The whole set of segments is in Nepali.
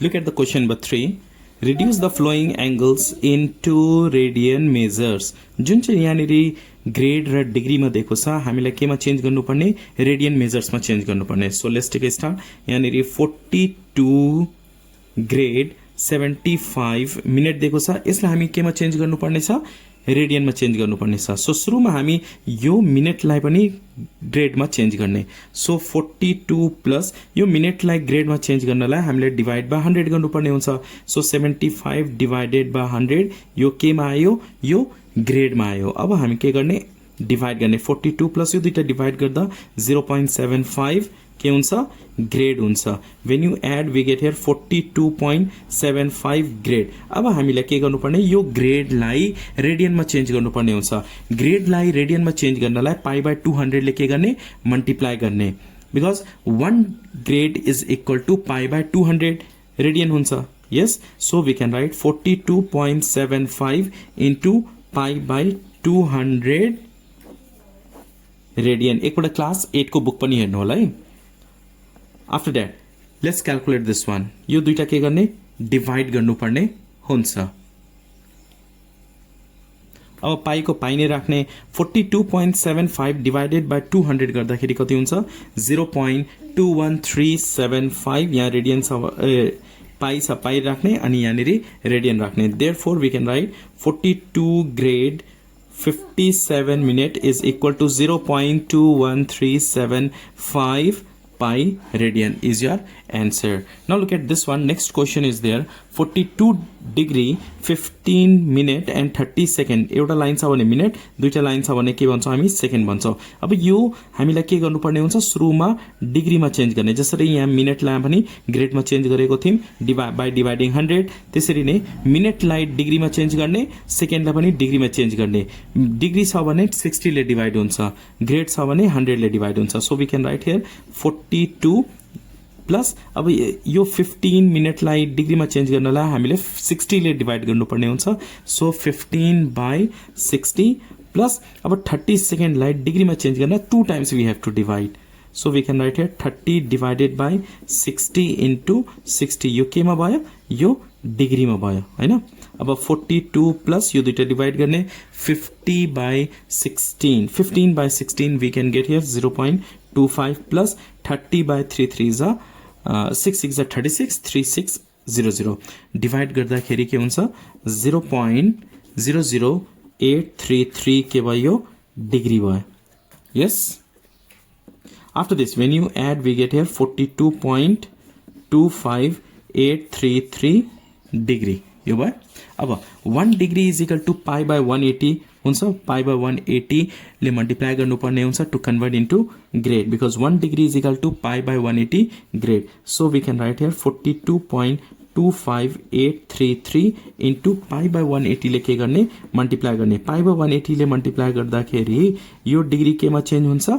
Look at the question number 3. Reduce the flowing angles into radian measures. जुन चाहिँ यहाँनिर ग्रेड र डिग्रीमा दिएको छ हामीलाई केमा चेन्ज गर्नुपर्ने रेडियन मेजर्समा चेन्ज गर्नुपर्ने. So let's take a start. यहाँनिर 42 ग्रेड 75 मिनट दिएको छ. यसलाई हामी केमा चेन्ज गर्नुपर्ने छ रेडियनमा चेन्ज गर्नुपर्ने छ. सो सुरुमा हामी यो मिनटलाई पनि ग्रेडमा चेन्ज गर्ने. सो 42 प्लस यो मिनटलाई ग्रेडमा चेन्ज गर्नलाई हामीले डिभाइड बाइ 100 गर्नुपर्ने हुन्छ. सो 75 डिभाइडेड बाइ 100 यो केमा आयो यो ग्रेडमा आयो. अब हामी के गर्ने डिभाइड गर्ने 42 प्लस यो दुईटा डिभाइड गर्दा 0.75 के हुन्छ ग्रेड हुन्छ. When you add we get here 42.75 grade. अब हामीले के गर्नुपर्ने यो ग्रेडलाई रेडियनमा चेन्ज गर्नुपर्ने हुन्छ. ग्रेडलाई रेडियनमा चेन्ज गर्नलाई पाई बाइ 200 ले के गर्ने मल्टिप्लाई गर्ने. Because 1 grade is equal to pi by 200 radian हुन्छ. Yes. So we can write 42.75 into pi by 200 radian. एकपल्ट क्लास 8 को बुक पनि हेर्नु होला है. After that, let's calculate this one. यो दुईटा के गर्ने डिवाइड गर्नुपर्ने हुन्छ. अब पाई को पाई नै राख्ने. 42.75 डिवाइडेड बाइ 200 गर्दाखेरि कति हुन्छ 0.21375. यहाँ रेडियन छ पाई छ पाई राख्ने अनि यहाँनिर रेडियन राख्ने. Therefore we can write 42 grade 57 minute is equal to 0.21375 pi radian is your answer. Now look at this one. Next question is there. 42 degree 15 minute and 30 second. एउटा लाइन छ भने मिनेट दुईटा लाइन छ भने के भन्छौं हामी सेकेन्ड भन्छौं. अब यो हामीलाई के गर्नुपर्ने हुन्छ सुरुमा डिग्रीमा चेन्ज गर्ने. जसरी यहाँ मिनेटलाई पनि ग्रेडमा चेन्ज गरेको थियौं बाइ डिवाइडिङ 100. त्यसरी नै मिनेटलाई डिग्रीमा चेन्ज गर्ने सेकेन्डलाई पनि डिग्रीमा चेन्ज गर्ने. डिग्री छ भने 60 ले डिवाइड हुन्छ. ग्रेड छ भने 100 ले डिवाइड हुन्छ. So we can write here 42 plus अब यो 15 मिनटलाई डिग्रीमा चेन्ज गर्नलाई हामीले 60 ले डिवाइड गर्नुपर्ने हुन्छ. सो 15 बाइ 60 प्लस अब 30 सेकेन्डलाई डिग्रीमा चेन्ज गर्न 2 times we have to divide. So we can write here 30 divided by 60 into 60. यो केमा भयो यो डिग्रीमा भयो हैन. अब 42 प्लस यो दुईटा डिवाइड गर्ने 50 by 16. 15 by 16 we can get here 0.25 plus 30 by 3 3 जा 6 6 जा 36 3600. डिवाइड गर्दाखेरि के हुन्छ 0.00833 के भयो डिग्री भयो. Yes. After this when you add we get here 42.25833 degree यो भयो. अब 1 degree is equal to pi by 180 हुन्छ. पाई बाइ 180 ले मल्टिप्लाई गर्नुपर्ने हुन्छ to convert into grade. Because 1 degree is equal to pi by 180 grade. So we can write here 42.25833 into pi by 180 ले के गर्ने मल्टिप्लाई गर्ने. पाई बाइ 180 ले मल्टिप्लाई गर्दाखेरि यो डिग्री केमा चेन्ज हुन्छ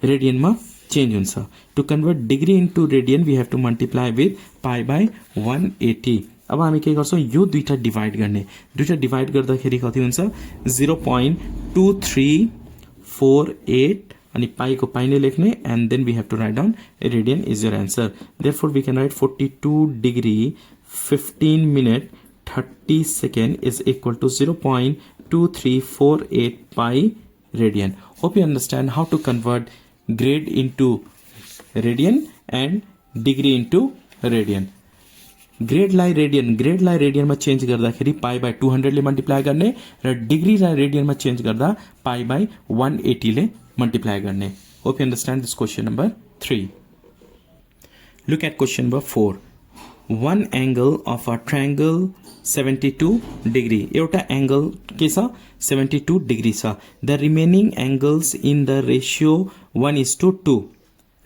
रेडियनमा चेन्ज हुन्छ. To convert degree into radian we have to multiply with pi by 180. अब हामी के गर्छौं यो दुईटा डिवाइड गर्ने. दुईटा डिवाइड गर्दाखेरि कति हुन्छ 0.2348 अनि पाई को पाई नै लेख्ने and then we have to write down radian is your answer. Therefore we can write 42 degree 15 minute 30 second is equal to 0.2348 pi radian. Hope you understand how to convert grade into radian and degree into radian. ग्रेडलाई रेडियनमा चेन्ज गर्दाखेरि पाई बाइ 200 ले मल्टिप्लाई गर्ने र डिग्रीलाई रेडियनमा चेन्ज गर्दा पाई बाइ 180 ले मल्टिप्लाई गर्ने. Hope you understand this question number 3. Look at question number 4. one angle of a triangle 72 degree. एउटा एंगल के छ 72 डिग्री छ. The remaining angles in the ratio 1:2.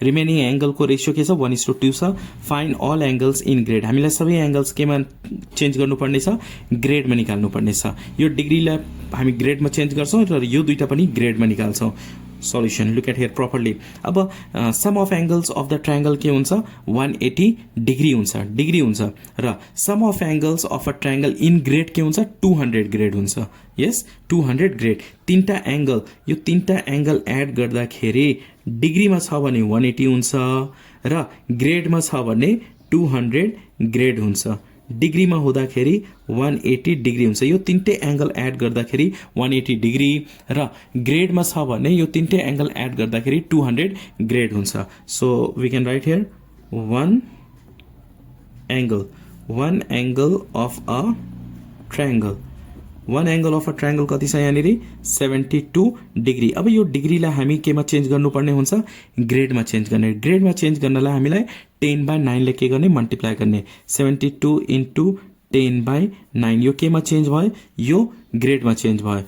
Remaining angle को रेशियो के छ 1:2 छ. Find all angles in grade. हामीलाई सबै एंगल्स केमा चेन्ज गर्नुपर्ने छ ग्रेडमा निकाल्नु पर्ने छ. यो डिग्रीलाई हामी ग्रेडमा चेन्ज गर्छौं र यो दुईटा पनि ग्रेडमा निकाल्छौं. Solution look at here properly. अब sum of angles of the triangle के हुन्छ 180 डिग्री हुन्छ र sum of angles of a triangle in grade के हुन्छ 200 ग्रेड हुन्छ. यस 200 ग्रेड. तीनटा एंगल यो तीनटा एंगल एड गर्दाखेरि डिग्रीमा छ भने 180 हुन्छ र ग्रेडमा छ भने 200 ग्रेड हुन्छ, डिग्रीमा हुँदाखेरि 180 डिग्री हुन्छ। यो तीनटै एंगल एड गर्दाखेरि 180 डिग्री र ग्रेडमा छ भने यो तीनटै एंगल एड गर्दाखेरि 200 ग्रेड हुन्छ। So we can write here one angle of a triangle, one angle of a triangle कति छ यहाँनिर 72 डिग्री। अब यो डिग्रीलाई हामी केमा चेन्ज गर्नुपर्ने हुन्छ, ग्रेडमा चेन्ज गर्ने। ग्रेडमा चेन्ज गर्नलाई हामीलाई 10/9 ले के गर्ने, मल्टिप्लाई गर्ने। 72 into 10/9 यो केमा चेन्ज भयो, यो ग्रेडमा चेन्ज भयो।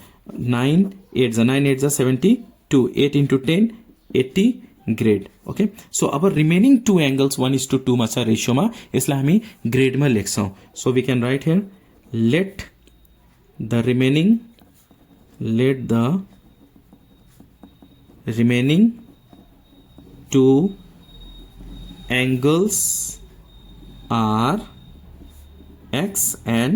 9 8 जा 72, 8 into 10 80 ग्रेड। ओके, सो अब रिमेनिङ 2 एंगल्स 1:2 मा छ रेशियोमा, यसलाई हामी ग्रेडमा लेख्छौं। So we can write here let the remaining 2 angles are x and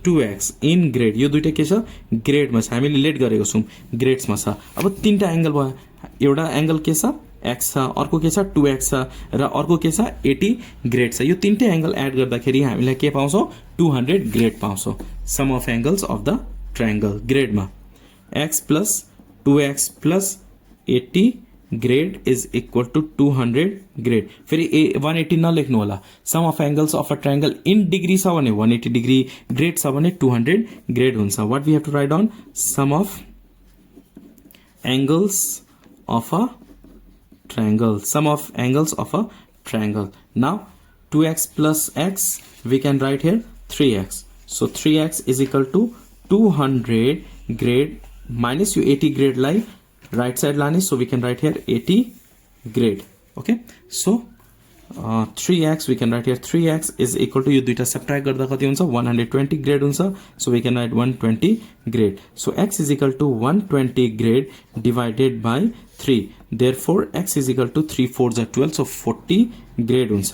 2x in grade। यो दुईटा के छ, ग्रेडमा छ, हामीले लेट गरेको छौं, ग्रेड्समा छ। अब तीनटा एंगल भयो, एउटा एंगल के छ x छ, अर्को के छ 2x छ र अर्को के छ 80 ग्रेड छ। यो तीनटै एंगल एड गर्दाखेरि हामीलाई के पाउँछौं, 200 ग्रेड पाउँछौं। Sum of angles of the triangle ग्रेडमा x plus 2x plus 80 grade is equal to 200 grade. फेरि 180 नलेख्नु होला। Sum of angles of a triangle in degree छ भने 180 डिग्री, ग्रेड छ भने 200 ग्रेड हुन्छ। What we have to write down, sum of angles of a triangle, sum of angles of a triangle. Now 2x plus x, we can write here 3x. So 3x is equal to 200 grade minus you 80 grade line right side line, so we can write here 80 grade. Okay, so 3x we can write here 3x is equal to यो दुईटा सब्ट्र्याक्ट गर्दा कति हुन्छ, 120 ग्रेड हुन्छ। so we can write 120 grade. So x is equal to 120 grade divided by 3, therefore x is equal to 3 4 is 12, so 40 grade हुन्छ।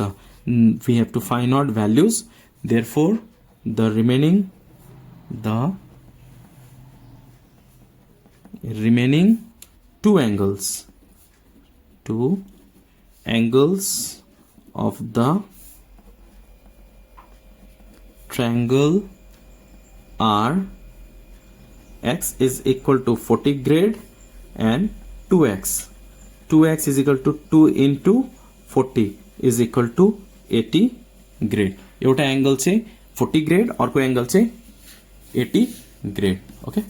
we have to find out values, therefore the remaining 2 angles of the triangle are x is equal to 40 grade and 2x is equal to 2 into 40 is equal to 80 grade। एउटा एंगल चाहिँ 40 ग्रेड, अर्को एंगल चाहिँ 80 grade. Okay,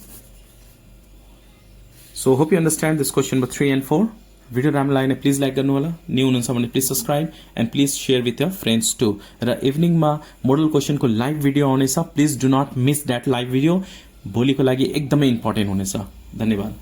so hope you understand this question number 3 and 4। Video राम्रो लाग्यो भने प्लिज लाइक गर्नु होला, न्यू हुनुहुन्छ भने please subscribe and please share with your friends too. र इभिनिङमा मोडल क्वेश्चनको लाइभ भिडियो आउनेछ, please do not miss that live video. भोलिको लागि एकदमै इम्पोर्टेन्ट हुनेछ। धन्यवाद।